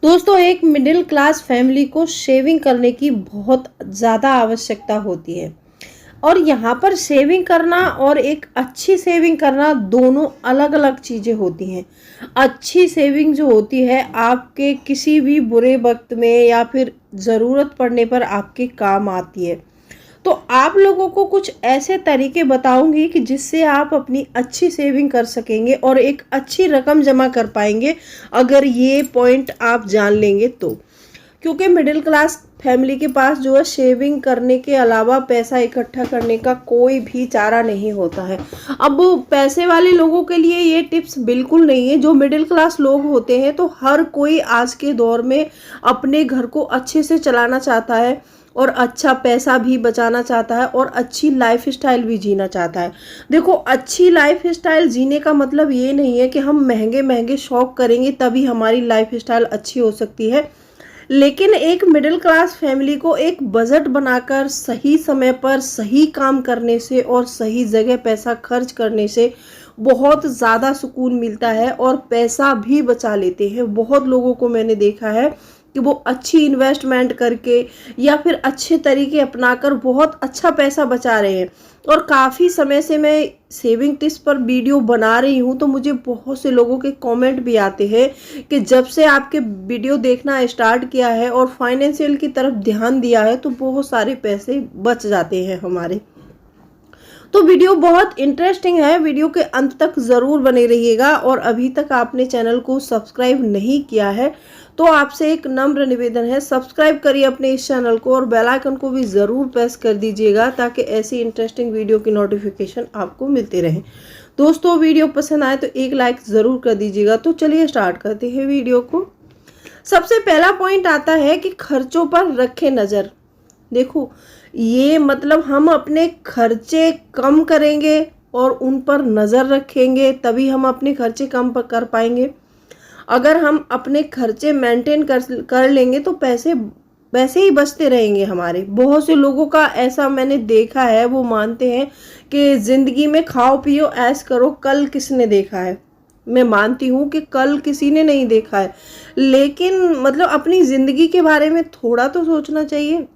दोस्तों, एक middle class family को शेविंग करने की बहुत ज़्यादा आवश्यकता होती है। और यहाँ पर शेविंग करना और एक अच्छी शेविंग करना दोनों अलग अलग चीज़ें होती हैं। अच्छी शेविंग जो होती है आपके किसी भी बुरे वक्त में या फिर ज़रूरत पड़ने पर आपके काम आती है। तो आप लोगों को कुछ ऐसे तरीके बताऊंगी कि जिससे आप अपनी अच्छी सेविंग कर सकेंगे और एक अच्छी रकम जमा कर पाएंगे, अगर ये पॉइंट आप जान लेंगे तो। क्योंकि मिडिल क्लास फैमिली के पास जो है शेविंग करने के अलावा पैसा इकट्ठा करने का कोई भी चारा नहीं होता है। अब वो पैसे वाले लोगों के लिए ये टिप्स बिल्कुल नहीं है। जो मिडिल क्लास लोग होते हैं तो हर कोई आज के दौर में अपने घर को अच्छे से चलाना चाहता है और अच्छा पैसा भी बचाना चाहता है और अच्छी लाइफ स्टाइल भी जीना चाहता है। देखो, अच्छी लाइफ स्टाइल जीने का मतलब ये नहीं है कि हम महंगे महंगे शौक करेंगे तभी हमारी लाइफ स्टाइल अच्छी हो सकती है। लेकिन एक मिडिल क्लास फैमिली को एक बजट बनाकर सही समय पर सही काम करने से और सही जगह पैसा खर्च करने से बहुत ज़्यादा सुकून मिलता है और पैसा भी बचा लेते हैं। बहुत लोगों को मैंने देखा है कि वो अच्छी इन्वेस्टमेंट करके या फिर अच्छे तरीके अपनाकर बहुत अच्छा पैसा बचा रहे हैं। और काफ़ी समय से मैं सेविंग टिप्स पर वीडियो बना रही हूँ तो मुझे बहुत से लोगों के कमेंट भी आते हैं कि जब से आपके वीडियो देखना स्टार्ट किया है और फाइनेंशियल की तरफ ध्यान दिया है तो बहुत सारे पैसे बच जाते हैं हमारे। तो वीडियो बहुत इंटरेस्टिंग है, वीडियो के अंत तक ज़रूर बने रहिएगा। और अभी तक आपने चैनल को सब्सक्राइब नहीं किया है तो आपसे एक नम्र निवेदन है, सब्सक्राइब करिए अपने इस चैनल को और बेल आइकन को भी ज़रूर प्रेस कर दीजिएगा ताकि ऐसी इंटरेस्टिंग वीडियो की नोटिफिकेशन आपको मिलते रहे। दोस्तों, वीडियो पसंद आए तो एक लाइक ज़रूर कर दीजिएगा। तो चलिए स्टार्ट करते हैं वीडियो को। सबसे पहला पॉइंट आता है कि खर्चों पर रखें नज़र। देखो, ये मतलब हम अपने खर्चे कम करेंगे और उन पर नज़र रखेंगे तभी हम अपने खर्चे कम कर पाएंगे। अगर हम अपने खर्चे मेंटेन कर लेंगे तो पैसे वैसे ही बचते रहेंगे हमारे। बहुत से लोगों का ऐसा मैंने देखा है, वो मानते हैं कि ज़िंदगी में खाओ पियो ऐश करो, कल किसने देखा है। मैं मानती हूँ कि कल किसी ने नहीं देखा है, लेकिन मतलब अपनी ज़िंदगी के बारे में थोड़ा तो सोचना चाहिए।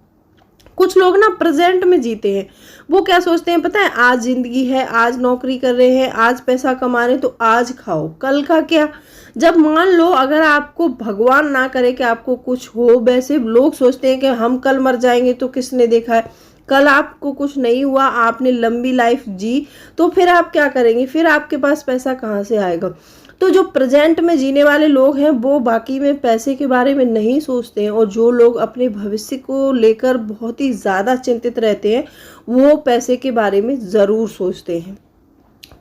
कुछ लोग ना प्रेजेंट में जीते हैं। वो क्या सोचते हैं पता है, आज जिंदगी है, आज नौकरी कर रहे हैं, आज पैसा कमा रहे हैं तो आज खाओ, कल का क्या। जब मान लो अगर आपको भगवान ना करे कि आपको कुछ हो, वैसे लोग सोचते हैं कि हम कल मर जाएंगे तो किसने देखा है। कल आपको कुछ नहीं हुआ, आपने लंबी लाइफ जी, तो फिर आप क्या करेंगे, फिर आपके पास पैसा कहाँ से आएगा। तो जो प्रेजेंट में जीने वाले लोग हैं वो बाकी में पैसे के बारे में नहीं सोचते हैं, और जो लोग अपने भविष्य को लेकर बहुत ही ज़्यादा चिंतित रहते हैं वो पैसे के बारे में ज़रूर सोचते हैं।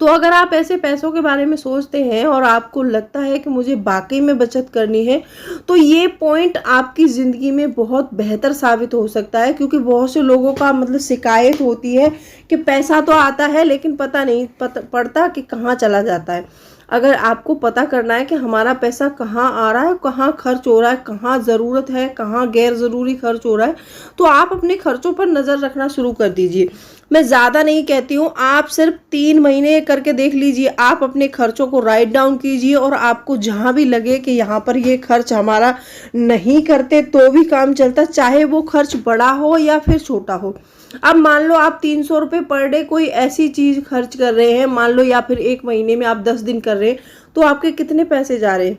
तो अगर आप ऐसे पैसों के बारे में सोचते हैं और आपको लगता है कि मुझे वाकई में बचत करनी है तो ये पॉइंट आपकी ज़िंदगी में बहुत बेहतर साबित हो सकता है। क्योंकि बहुत से लोगों का मतलब शिकायत होती है कि पैसा तो आता है लेकिन पता नहीं पड़ता कि कहाँ चला जाता है। अगर आपको पता करना है कि हमारा पैसा कहाँ आ रहा है, कहाँ खर्च हो रहा है, कहाँ ज़रूरत है, कहाँ गैर ज़रूरी खर्च हो रहा है, तो आप अपने खर्चों पर नज़र रखना शुरू कर दीजिए। मैं ज़्यादा नहीं कहती हूँ, आप सिर्फ 3 महीने करके देख लीजिए। आप अपने खर्चों को राइट डाउन कीजिए और आपको जहाँ भी लगे कि यहाँ पर ये खर्च हमारा नहीं करते तो भी काम चलता, चाहे वो खर्च बड़ा हो या फिर छोटा हो। अब मान लो आप 300 रुपये पर डे कोई ऐसी चीज़ खर्च कर रहे हैं, मान लो, या फिर एक महीने में आप 10 दिन कर रहे हैं, तो आपके कितने पैसे जा रहे हैं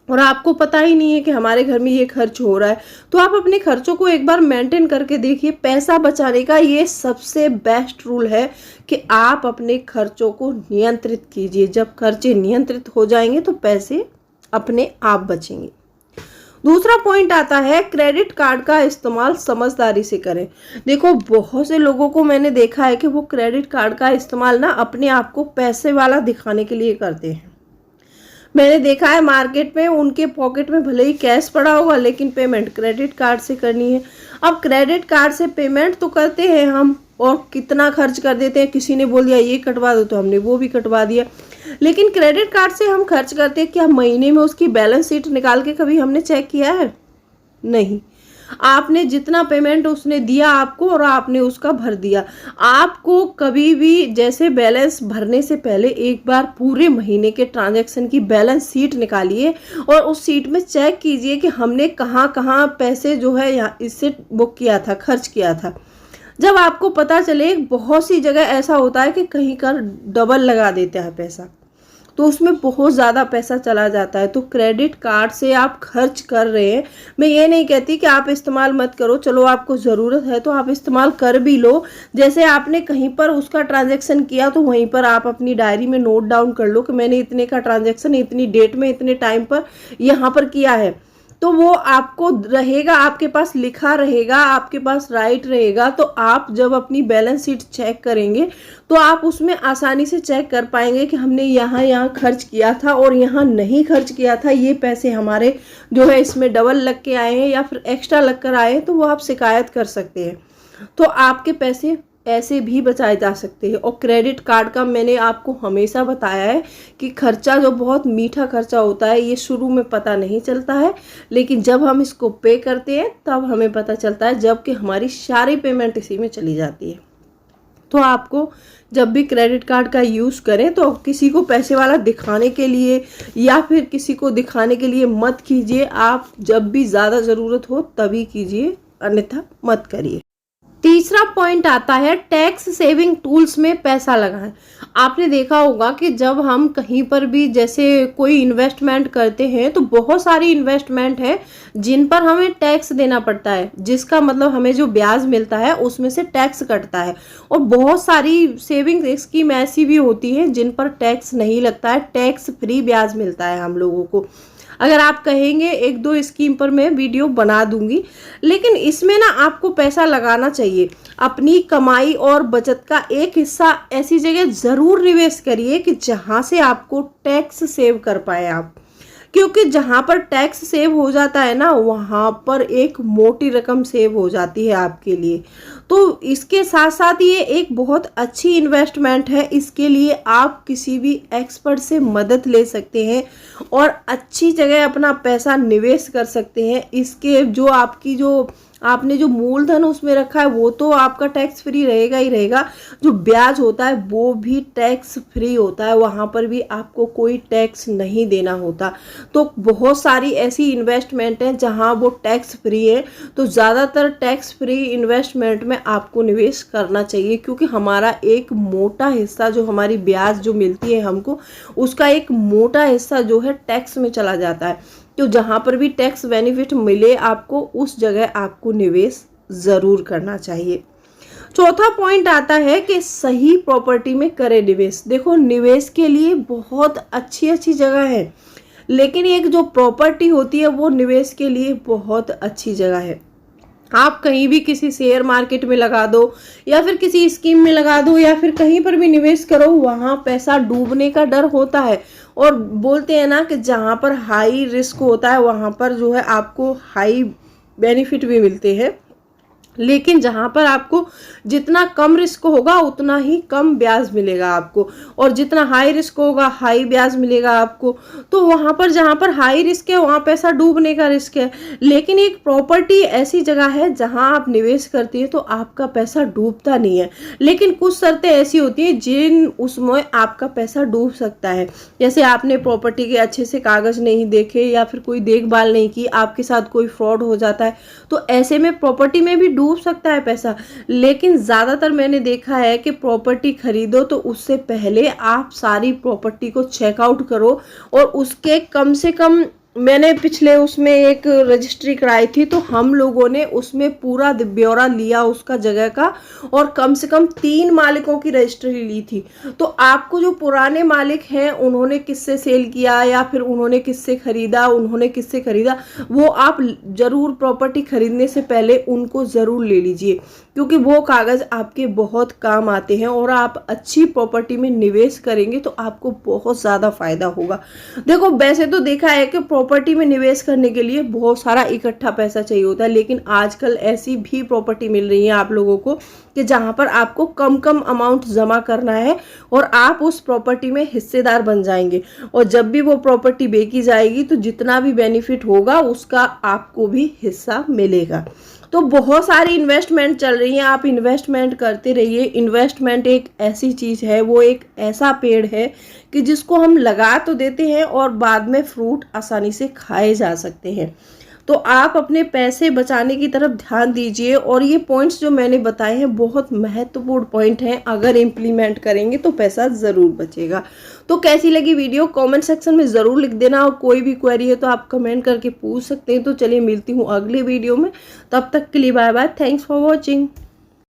और आपको पता ही नहीं है कि हमारे घर में ये खर्च हो रहा है। तो आप अपने खर्चों को एक बार मेंटेन करके देखिए। पैसा बचाने का ये सबसे बेस्ट रूल है कि आप अपने खर्चों को नियंत्रित कीजिए। जब खर्चे नियंत्रित हो जाएंगे तो पैसे अपने आप बचेंगे। दूसरा पॉइंट आता है क्रेडिट कार्ड का इस्तेमाल समझदारी से करें। देखो, बहुत से लोगों को मैंने देखा है कि वो क्रेडिट कार्ड का इस्तेमाल ना अपने आप को पैसे वाला दिखाने के लिए करते हैं। मैंने देखा है मार्केट में उनके पॉकेट में भले ही कैश पड़ा होगा लेकिन पेमेंट क्रेडिट कार्ड से करनी है। अब क्रेडिट कार्ड से पेमेंट तो करते हैं हम और कितना खर्च कर देते हैं। किसी ने बोल दिया ये कटवा दो तो हमने वो भी कटवा दिया। लेकिन क्रेडिट कार्ड से हम खर्च करते हैं, क्या महीने में उसकी बैलेंस शीट निकाल के कभी हमने चेक किया है? नहीं। आपने जितना पेमेंट उसने दिया आपको और आपने उसका भर दिया। आपको कभी भी जैसे बैलेंस भरने से पहले एक बार पूरे महीने के ट्रांजैक्शन की बैलेंस शीट निकालिए और उस शीट में चेक कीजिए कि हमने कहाँ कहाँ पैसे जो है यहाँ इससे बुक किया था, खर्च किया था। जब आपको पता चले, बहुत सी जगह ऐसा होता है कि कहीं का डबल लगा देता है पैसा, तो उसमें बहुत ज़्यादा पैसा चला जाता है। तो क्रेडिट कार्ड से आप खर्च कर रहे हैं, मैं ये नहीं कहती कि आप इस्तेमाल मत करो, चलो आपको ज़रूरत है तो आप इस्तेमाल कर भी लो। जैसे आपने कहीं पर उसका ट्रांजैक्शन किया तो वहीं पर आप अपनी डायरी में नोट डाउन कर लो कि मैंने इतने का ट्रांजैक्शन इतनी डेट में इतने टाइम पर यहाँ पर किया है। तो वो आपको रहेगा, आपके पास लिखा रहेगा, आपके पास राइट रहेगा। तो आप जब अपनी बैलेंस शीट चेक करेंगे तो आप उसमें आसानी से चेक कर पाएंगे कि हमने यहाँ यहाँ खर्च किया था और यहाँ नहीं खर्च किया था, ये पैसे हमारे जो है इसमें डबल लग के आए हैं या फिर एक्स्ट्रा लग कर आए हैं, तो वो आप शिकायत कर सकते हैं। तो आपके पैसे ऐसे भी बचाए जा सकते हैं। और क्रेडिट कार्ड का मैंने आपको हमेशा बताया है कि खर्चा जो बहुत मीठा खर्चा होता है, ये शुरू में पता नहीं चलता है, लेकिन जब हम इसको पे करते हैं तब हमें पता चलता है, जबकि हमारी सारी पेमेंट इसी में चली जाती है। तो आपको जब भी क्रेडिट कार्ड का यूज़ करें तो किसी को पैसे वाला दिखाने के लिए या फिर किसी को दिखाने के लिए मत कीजिए। आप जब भी ज़्यादा ज़रूरत हो तभी कीजिए, अन्यथा मत करिए। तीसरा पॉइंट आता है टैक्स सेविंग टूल्स में पैसा लगाएं। आपने देखा होगा कि जब हम कहीं पर भी जैसे कोई इन्वेस्टमेंट करते हैं तो बहुत सारी इन्वेस्टमेंट है जिन पर हमें टैक्स देना पड़ता है, जिसका मतलब हमें जो ब्याज मिलता है उसमें से टैक्स कटता है। और बहुत सारी सेविंग स्कीम ऐसी भी होती है जिन पर टैक्स नहीं लगता है, टैक्स फ्री ब्याज मिलता है हम लोगों को। अगर आप कहेंगे एक दो स्कीम पर मैं वीडियो बना दूंगी, लेकिन इसमें ना आपको पैसा लगाना चाहिए। अपनी कमाई और बचत का एक हिस्सा ऐसी जगह ज़रूर निवेश करिए कि जहां से आपको टैक्स सेव कर पाए आप, क्योंकि जहां पर टैक्स सेव हो जाता है ना, वहां पर एक मोटी रकम सेव हो जाती है आपके लिए। तो इसके साथ साथ ये एक बहुत अच्छी इन्वेस्टमेंट है। इसके लिए आप किसी भी एक्सपर्ट से मदद ले सकते हैं और अच्छी जगह अपना पैसा निवेश कर सकते हैं। इसके जो आपने जो मूलधन उसमें रखा है वो तो आपका टैक्स फ्री रहेगा ही रहेगा, जो ब्याज होता है वो भी टैक्स फ्री होता है, वहाँ पर भी आपको कोई टैक्स नहीं देना होता। तो बहुत सारी ऐसी इन्वेस्टमेंट हैं जहाँ वो टैक्स फ्री है, तो ज़्यादातर टैक्स फ्री इन्वेस्टमेंट में आपको निवेश करना चाहिए, क्योंकि हमारा एक मोटा हिस्सा जो हमारी ब्याज जो मिलती है हमको, उसका एक मोटा हिस्सा जो है टैक्स में चला जाता है। तो जहाँ पर भी टैक्स बेनिफिट मिले आपको, उस जगह आपको निवेश ज़रूर करना चाहिए। चौथा पॉइंट आता है कि सही प्रॉपर्टी में करें निवेश। देखो, निवेश के लिए बहुत अच्छी अच्छी जगह है, लेकिन एक जो प्रॉपर्टी होती है वो निवेश के लिए बहुत अच्छी जगह है। आप कहीं भी किसी शेयर मार्केट में लगा दो या फिर किसी स्कीम में लगा दो या फिर कहीं पर भी निवेश करो, वहाँ पैसा डूबने का डर होता है। और बोलते हैं ना कि जहाँ पर हाई रिस्क होता है वहाँ पर जो है आपको हाई बेनिफिट भी मिलते हैं, लेकिन जहाँ पर आपको जितना कम रिस्क होगा उतना ही कम ब्याज मिलेगा आपको, और जितना हाई रिस्क होगा हाई ब्याज मिलेगा आपको। तो वहाँ पर जहाँ पर हाई रिस्क है वहाँ पैसा डूबने का रिस्क है, लेकिन एक प्रॉपर्टी ऐसी जगह है जहाँ आप निवेश करती है तो आपका पैसा डूबता नहीं है। लेकिन कुछ शर्तें ऐसी होती हैं जिन उसमें आपका पैसा डूब सकता है। जैसे आपने प्रॉपर्टी के अच्छे से कागज़ नहीं देखे या फिर कोई देखभाल नहीं की, आपके साथ कोई फ्रॉड हो जाता है, तो ऐसे में प्रॉपर्टी में भी डूब सकता है पैसा। लेकिन ज़्यादातर मैंने देखा है कि प्रॉपर्टी खरीदो तो उससे पहले आप सारी प्रॉपर्टी को चेकआउट करो, और उसके कम से कम, मैंने पिछले उसमें एक रजिस्ट्री कराई थी तो हम लोगों ने उसमें पूरा ब्यौरा लिया उसका जगह का, और कम से कम 3 मालिकों की रजिस्ट्री ली थी। तो आपको जो पुराने मालिक हैं उन्होंने किससे सेल किया या फिर उन्होंने किससे खरीदा, वो आप ज़रूर प्रॉपर्टी खरीदने से पहले उनको ज़रूर ले लीजिए, क्योंकि वो कागज़ आपके बहुत काम आते हैं। और आप अच्छी प्रॉपर्टी में निवेश करेंगे तो आपको बहुत ज़्यादा फायदा होगा। देखो, वैसे तो देखा है कि प्रॉपर्टी में निवेश करने के लिए बहुत सारा इकट्ठा पैसा चाहिए होता है, लेकिन आजकल ऐसी भी प्रॉपर्टी मिल रही है आप लोगों को कि जहां पर आपको कम कम अमाउंट जमा करना है और आप उस प्रॉपर्टी में हिस्सेदार बन जाएंगे, और जब भी वो प्रॉपर्टी बेची जाएगी तो जितना भी बेनिफिट होगा उसका आपको भी हिस्सा मिलेगा। तो बहुत सारी इन्वेस्टमेंट चल रही हैं, आप इन्वेस्टमेंट करते रहिए। इन्वेस्टमेंट एक ऐसी चीज़ है, वो एक ऐसा पेड़ है कि जिसको हम लगा तो देते हैं और बाद में फ्रूट आसानी से खाए जा सकते हैं। तो आप अपने पैसे बचाने की तरफ ध्यान दीजिए, और ये पॉइंट्स जो मैंने बताए हैं बहुत महत्वपूर्ण पॉइंट हैं, अगर इम्प्लीमेंट करेंगे तो पैसा ज़रूर बचेगा। तो कैसी लगी वीडियो कमेंट सेक्शन में ज़रूर लिख देना, और कोई भी क्वेरी है तो आप कमेंट करके पूछ सकते हैं। तो चलिए मिलती हूँ अगले वीडियो में, तब तक के लिए bye bye, thanks for watching.